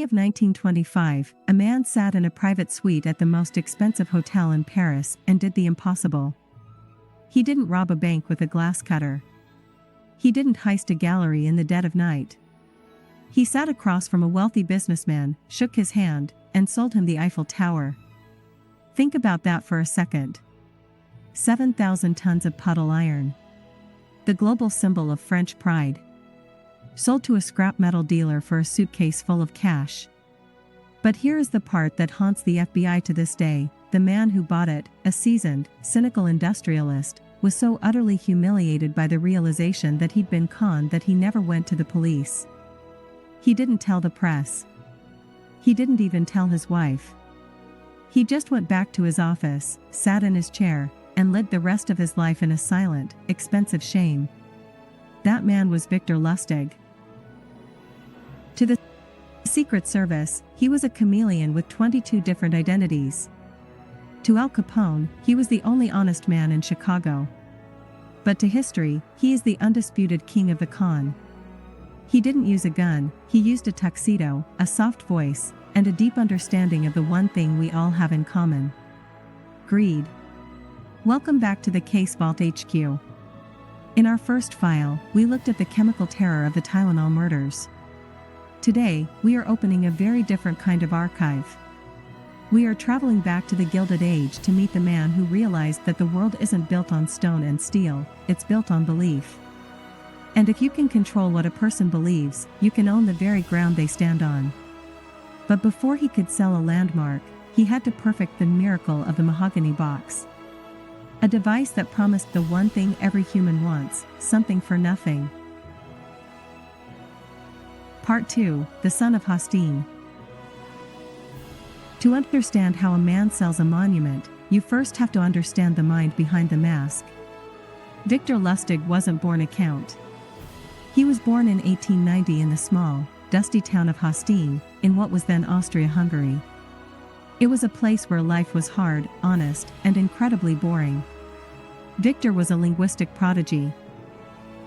of 1925, a man sat in a private suite at the most expensive hotel in Paris and did the impossible. He didn't rob a bank with a glass cutter. He didn't heist a gallery in the dead of night. He sat across from a wealthy businessman, shook his hand, and sold him the Eiffel Tower. Think about that for a second. 7,000 tons of puddle iron. The global symbol of French pride. Sold to a scrap metal dealer for a suitcase full of cash. But here is the part that haunts the FBI to this day. The man who bought it, a seasoned, cynical industrialist, was so utterly humiliated by the realization that he'd been conned that he never went to the police. He didn't tell the press. He didn't even tell his wife. He just went back to his office, sat in his chair, and lived the rest of his life in a silent, expensive shame. That man was Victor Lustig. To the Secret Service, he was a chameleon with 22 different identities. To Al Capone, he was the only honest man in Chicago. But to history, he is the undisputed king of the con. He didn't use a gun, he used a tuxedo, a soft voice, and a deep understanding of the one thing we all have in common: greed. Welcome back to the Case Vault HQ. In our first file, we looked at the chemical terror of the Tylenol murders. Today, we are opening a very different kind of archive. We are traveling back to the Gilded Age to meet the man who realized that the world isn't built on stone and steel, it's built on belief. And if you can control what a person believes, you can own the very ground they stand on. But before he could sell a landmark, he had to perfect the miracle of the mahogany box. A device that promised the one thing every human wants, something for nothing. Part 2, The Son of Hostine. To understand how a man sells a monument, you first have to understand the mind behind the mask. Victor Lustig wasn't born a count. He was born in 1890 in the small, dusty town of Hostine, in what was then Austria-Hungary. It was a place where life was hard, honest, and incredibly boring. Victor was a linguistic prodigy.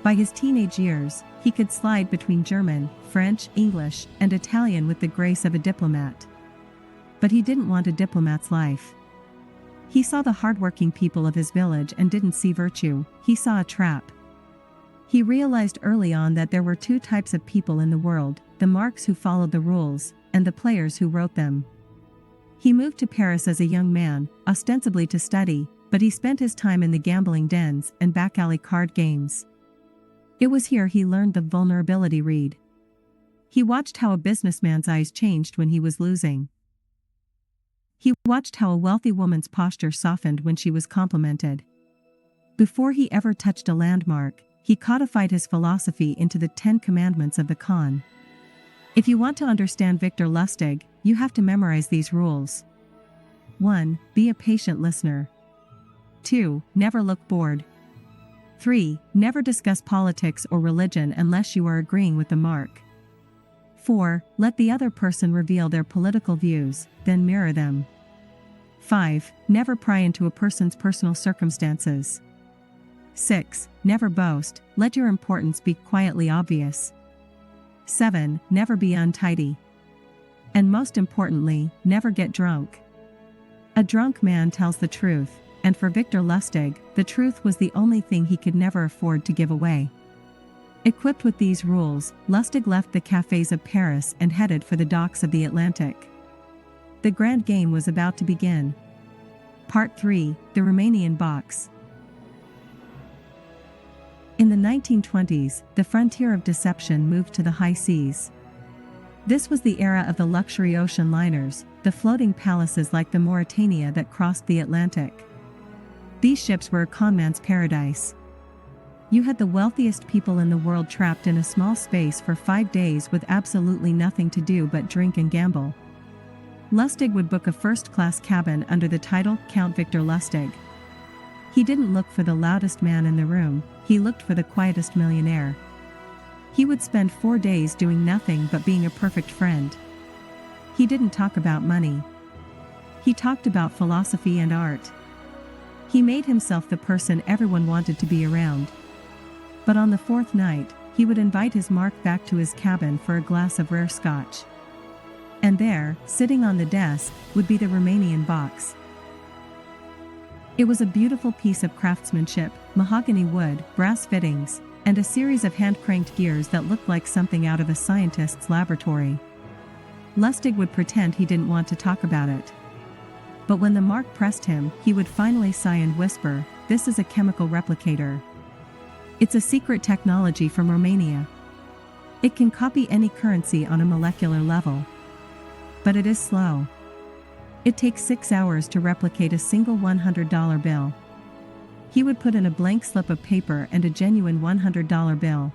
By his teenage years, he could slide between German, French, English, and Italian with the grace of a diplomat. But he didn't want a diplomat's life. He saw the hardworking people of his village and didn't see virtue, he saw a trap. He realized early on that there were two types of people in the world: the marks who followed the rules, and the players who wrote them. He moved to Paris as a young man, ostensibly to study, but he spent his time in the gambling dens and back-alley card games. It was here he learned the vulnerability read. He watched how a businessman's eyes changed when he was losing. He watched how a wealthy woman's posture softened when she was complimented. Before he ever touched a landmark, he codified his philosophy into the 10 commandments of the con. If you want to understand Victor Lustig, you have to memorize these rules. 1. Be a patient listener. 2. Never look bored. 3. Never discuss politics or religion unless you are agreeing with the mark. 4. Let the other person reveal their political views, then mirror them. 5. Never pry into a person's personal circumstances. 6. Never boast, let your importance be quietly obvious. 7. Never be untidy. And most importantly, never get drunk. A drunk man tells the truth, and for Victor Lustig, the truth was the only thing he could never afford to give away. Equipped with these rules, Lustig left the cafes of Paris and headed for the docks of the Atlantic. The grand game was about to begin. Part 3, The Rumanian Box. In the 1920s, the frontier of deception moved to the high seas. This was the era of the luxury ocean liners, the floating palaces like the Mauretania that crossed the Atlantic. These ships were a conman's paradise. You had the wealthiest people in the world trapped in a small space for 5 days with absolutely nothing to do but drink and gamble. Lustig would book a first-class cabin under the title Count Victor Lustig. He didn't look for the loudest man in the room, he looked for the quietest millionaire. He would spend 4 days doing nothing but being a perfect friend. He didn't talk about money. He talked about philosophy and art. He made himself the person everyone wanted to be around. But on the 4th night, he would invite his mark back to his cabin for a glass of rare scotch. And there, sitting on the desk, would be the Rumanian Box. It was a beautiful piece of craftsmanship, mahogany wood, brass fittings, and a series of hand-cranked gears that looked like something out of a scientist's laboratory. Lustig would pretend he didn't want to talk about it. But when the mark pressed him, he would finally sigh and whisper, "This is a chemical replicator. It's a secret technology from Romania. It can copy any currency on a molecular level. But it is slow. It takes 6 hours to replicate a single $100 bill." He would put in a blank slip of paper and a genuine $100 bill.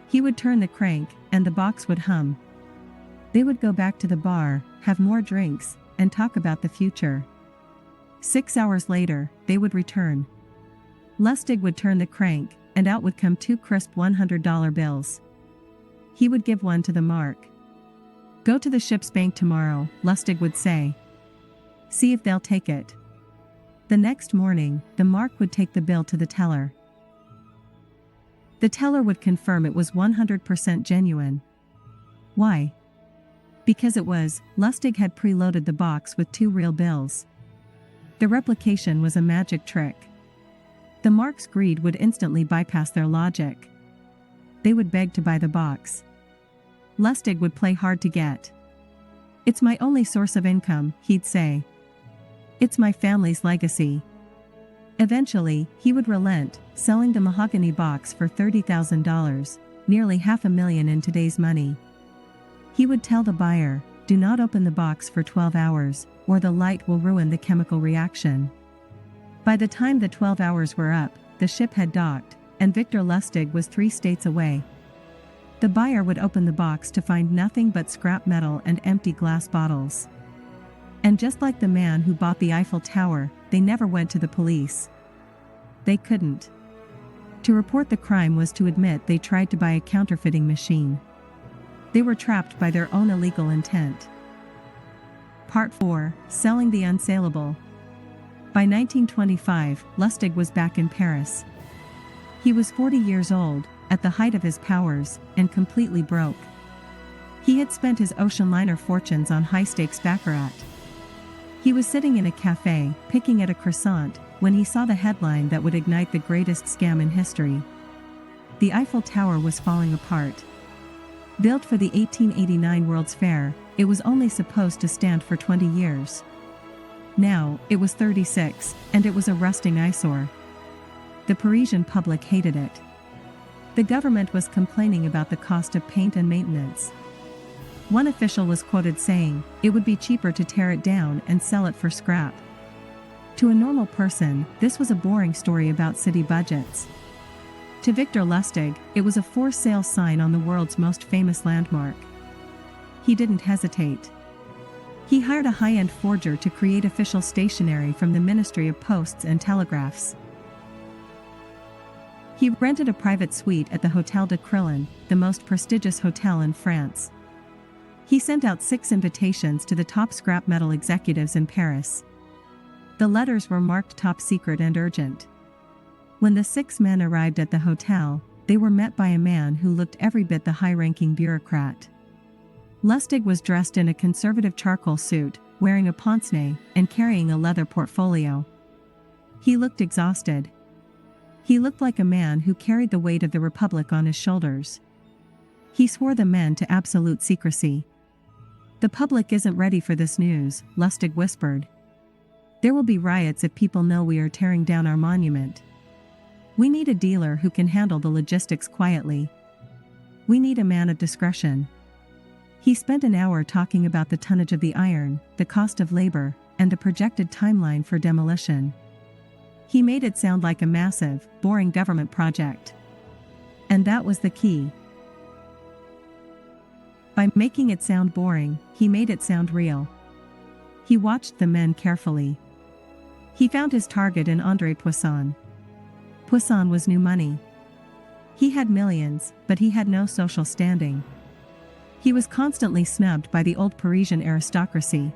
He would turn the crank, and the box would hum. They would go back to the bar, have more drinks, and talk about the future. 6 hours later, they would return. Lustig would turn the crank, and out would come 2 crisp $100 bills. He would give one to the mark. "Go to the ship's bank tomorrow," Lustig would say. "See if they'll take it." The next morning, the mark would take the bill to the teller. The teller would confirm it was 100% genuine. Why? Because it was. Lustig had preloaded the box with 2 real bills. The replication was a magic trick. The mark's greed would instantly bypass their logic. They would beg to buy the box. Lustig would play hard to get. "It's my only source of income," he'd say. "It's my family's legacy." Eventually, he would relent, selling the mahogany box for $30,000, nearly $500,000 in today's money. He would tell the buyer, "Do not open the box for 12 hours, or the light will ruin the chemical reaction." By the time the 12 hours were up, the ship had docked, and Victor Lustig was 3 states away. The buyer would open the box to find nothing but scrap metal and empty glass bottles. And just like the man who bought the Eiffel Tower, they never went to the police. They couldn't. To report the crime was to admit they tried to buy a counterfeiting machine. They were trapped by their own illegal intent. Part 4: Selling the Unsaleable. By 1925, Lustig was back in Paris. He was 40 years old, at the height of his powers, and completely broke. He had spent his ocean liner fortunes on high-stakes baccarat. He was sitting in a cafe, picking at a croissant, when he saw the headline that would ignite the greatest scam in history. The Eiffel Tower was falling apart. Built for the 1889 World's Fair, it was only supposed to stand for 20 years. Now, it was 36, and it was a rusting eyesore. The Parisian public hated it. The government was complaining about the cost of paint and maintenance. One official was quoted saying, "It would be cheaper to tear it down and sell it for scrap." To a normal person, this was a boring story about city budgets. To Victor Lustig, it was a for sale sign on the world's most famous landmark. He didn't hesitate. He hired a high-end forger to create official stationery from the Ministry of Posts and Telegraphs. He rented a private suite at the Hôtel de Crillon, the most prestigious hotel in France. He sent out 6 invitations to the top scrap metal executives in Paris. The letters were marked top secret and urgent. When the 6 men arrived at the hotel, they were met by a man who looked every bit the high-ranking bureaucrat. Lustig was dressed in a conservative charcoal suit, wearing a pince-nez, and carrying a leather portfolio. He looked exhausted. He looked like a man who carried the weight of the Republic on his shoulders. He swore the men to absolute secrecy. "The public isn't ready for this news," Lustig whispered. "There will be riots if people know we are tearing down our monument. We need a dealer who can handle the logistics quietly. We need a man of discretion." He spent an hour talking about the tonnage of the iron, the cost of labor, and the projected timeline for demolition. He made it sound like a massive, boring government project. And that was the key. By making it sound boring, he made it sound real. He watched the men carefully. He found his target in André Poisson. Poisson was new money. He had millions, but he had no social standing. He was constantly snubbed by the old Parisian aristocracy.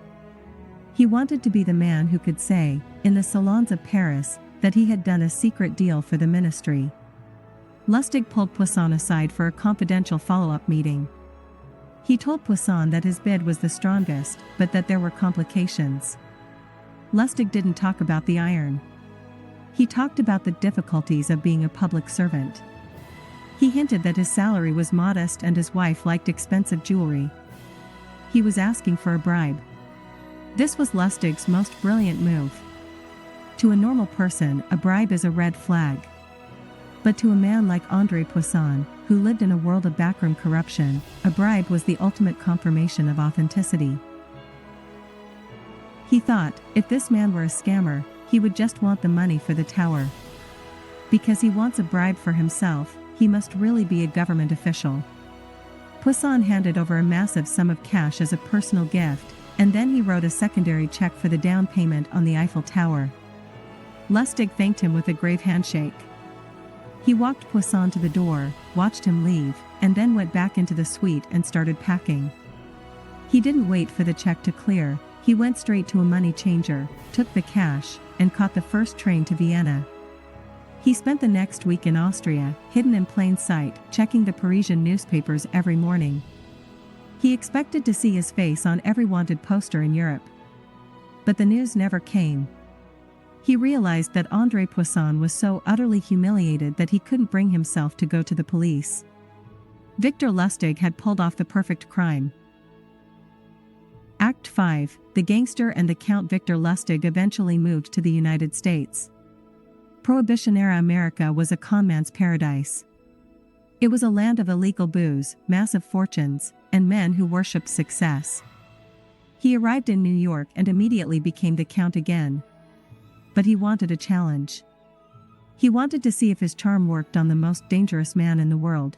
He wanted to be the man who could say, in the salons of Paris, that he had done a secret deal for the ministry. Lustig pulled Poisson aside for a confidential follow-up meeting. He told Poisson that his bid was the strongest, but that there were complications. Lustig didn't talk about the iron. He talked about the difficulties of being a public servant. He hinted that his salary was modest and his wife liked expensive jewelry. He was asking for a bribe. This was Lustig's most brilliant move. To a normal person, a bribe is a red flag. But to a man like André Poisson, who lived in a world of backroom corruption, a bribe was the ultimate confirmation of authenticity. He thought, if this man were a scammer, he would just want the money for the tower. Because he wants a bribe for himself, he must really be a government official. Poisson handed over a massive sum of cash as a personal gift, and then he wrote a secondary check for the down payment on the Eiffel Tower. Lustig thanked him with a grave handshake. He walked Poisson to the door, watched him leave, and then went back into the suite and started packing. He didn't wait for the check to clear, he went straight to a money changer, took the cash, and caught the first train to Vienna. He spent the next week in Austria, hidden in plain sight, checking the Parisian newspapers every morning. He expected to see his face on every wanted poster in Europe. But the news never came. He realized that André Poisson was so utterly humiliated that he couldn't bring himself to go to the police. Victor Lustig had pulled off the perfect crime. Act 5, the gangster and the Count. Victor Lustig eventually moved to the United States. Prohibition-era America was a conman's paradise. It was a land of illegal booze, massive fortunes, and men who worshipped success. He arrived in New York and immediately became the Count again. But he wanted a challenge. He wanted to see if his charm worked on the most dangerous man in the world.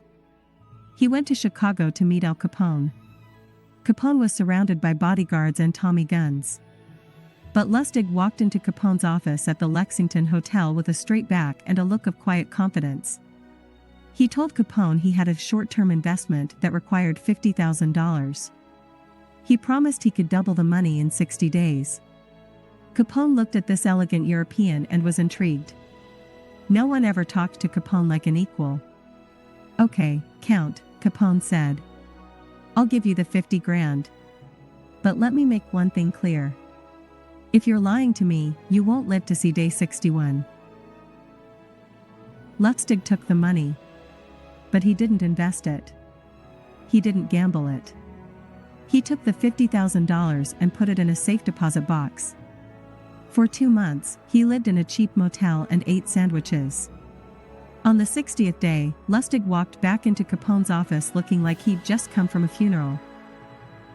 He went to Chicago to meet Al Capone. Capone was surrounded by bodyguards and Tommy guns. But Lustig walked into Capone's office at the Lexington Hotel with a straight back and a look of quiet confidence. He told Capone he had a short-term investment that required $50,000. He promised he could double the money in 60 days. Capone looked at this elegant European and was intrigued. No one ever talked to Capone like an equal. "Okay, Count," Capone said. "I'll give you the 50 grand. But let me make one thing clear. If you're lying to me, you won't live to see day 61. Lustig took the money. But he didn't invest it. He didn't gamble it. He took the $50,000 and put it in a safe deposit box. For 2 months, he lived in a cheap motel and ate sandwiches. On the 60th day, Lustig walked back into Capone's office looking like he'd just come from a funeral.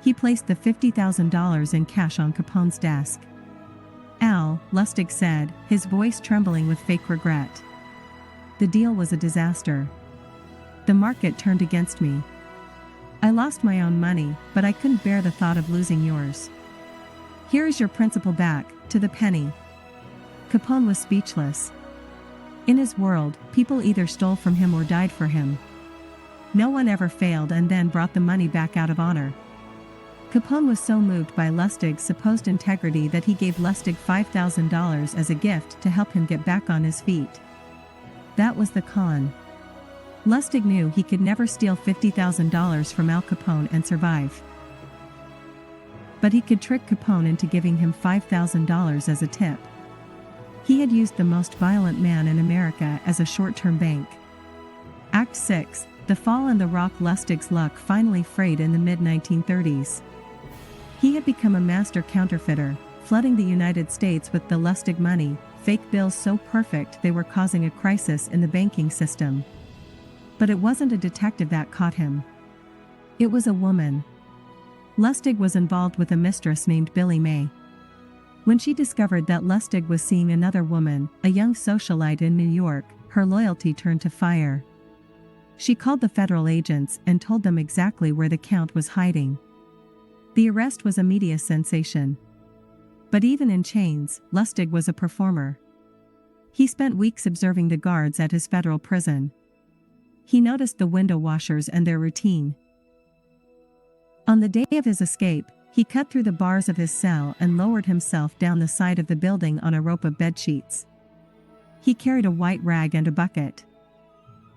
He placed the $50,000 in cash on Capone's desk. "Al," Lustig said, his voice trembling with fake regret. "The deal was a disaster. The market turned against me. I lost my own money, but I couldn't bear the thought of losing yours. Here is your principal back, to the penny." Capone was speechless. In his world, people either stole from him or died for him. No one ever failed and then brought the money back out of honor. Capone was so moved by Lustig's supposed integrity that he gave Lustig $5,000 as a gift to help him get back on his feet. That was the con. Lustig knew he could never steal $50,000 from Al Capone and survive. But he could trick Capone into giving him $5,000 as a tip. He had used the most violent man in America as a short-term bank. Act 6, the fall and the rock. Lustig's luck finally frayed in the mid-1930s. He had become a master counterfeiter, flooding the United States with the Lustig money, fake bills so perfect they were causing a crisis in the banking system. But it wasn't a detective that caught him. It was a woman. Lustig was involved with a mistress named Billy May. When she discovered that Lustig was seeing another woman, a young socialite in New York, her loyalty turned to fire. She called the federal agents and told them exactly where the Count was hiding. The arrest was a media sensation. But even in chains, Lustig was a performer. He spent weeks observing the guards at his federal prison. He noticed the window washers and their routine. On the day of his escape, he cut through the bars of his cell and lowered himself down the side of the building on a rope of bedsheets. He carried a white rag and a bucket.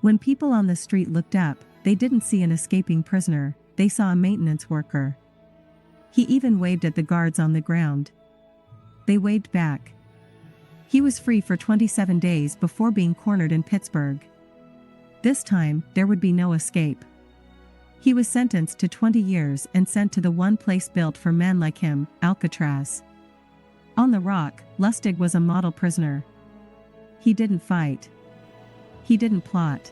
When people on the street looked up, they didn't see an escaping prisoner, they saw a maintenance worker. He even waved at the guards on the ground. They waved back. He was free for 27 days before being cornered in Pittsburgh. This time, there would be no escape. He was sentenced to 20 years and sent to the one place built for men like him, Alcatraz. On the Rock, Lustig was a model prisoner. He didn't fight. He didn't plot.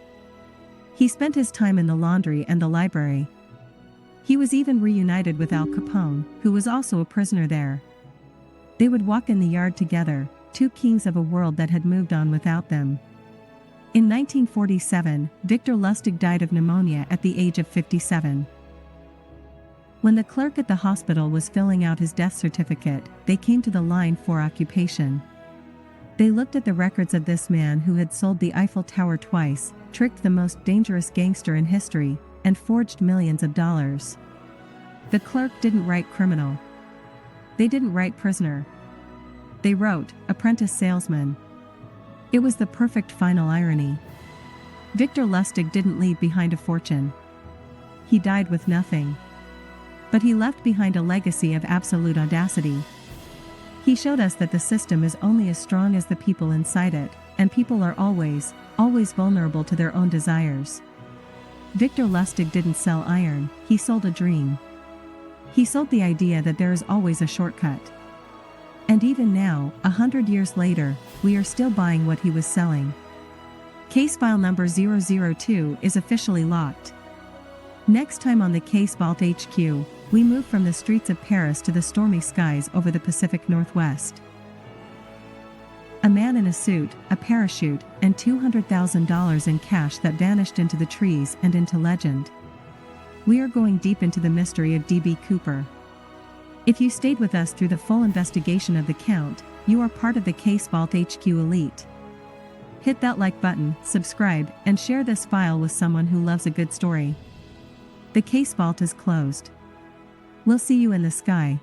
He spent his time in the laundry and the library. He was even reunited with Al Capone, who was also a prisoner there. They would walk in the yard together, two kings of a world that had moved on without them. In 1947, Victor Lustig died of pneumonia at the age of 57. When the clerk at the hospital was filling out his death certificate, they came to the line for occupation. They looked at the records of this man who had sold the Eiffel Tower twice, tricked the most dangerous gangster in history, and forged millions of dollars. The clerk didn't write criminal. They didn't write prisoner. They wrote apprentice salesman. It was the perfect final irony. Victor Lustig didn't leave behind a fortune. He died with nothing. But he left behind a legacy of absolute audacity. He showed us that the system is only as strong as the people inside it, and people are always vulnerable to their own desires. Victor Lustig didn't sell iron, he sold a dream. He sold the idea that there is always a shortcut. And even now, 100 years later, we are still buying what he was selling. Case file number 002 is officially locked. Next time on the Case Vault HQ, we move from the streets of Paris to the stormy skies over the Pacific Northwest. A man in a suit, a parachute, and $200,000 in cash that vanished into the trees and into legend. We are going deep into the mystery of D.B. Cooper. If you stayed with us through the full investigation of the count, you are part of the Case Vault HQ elite. Hit that like button, subscribe, and share this file with someone who loves a good story. The Case Vault is closed. We'll see you in the sky.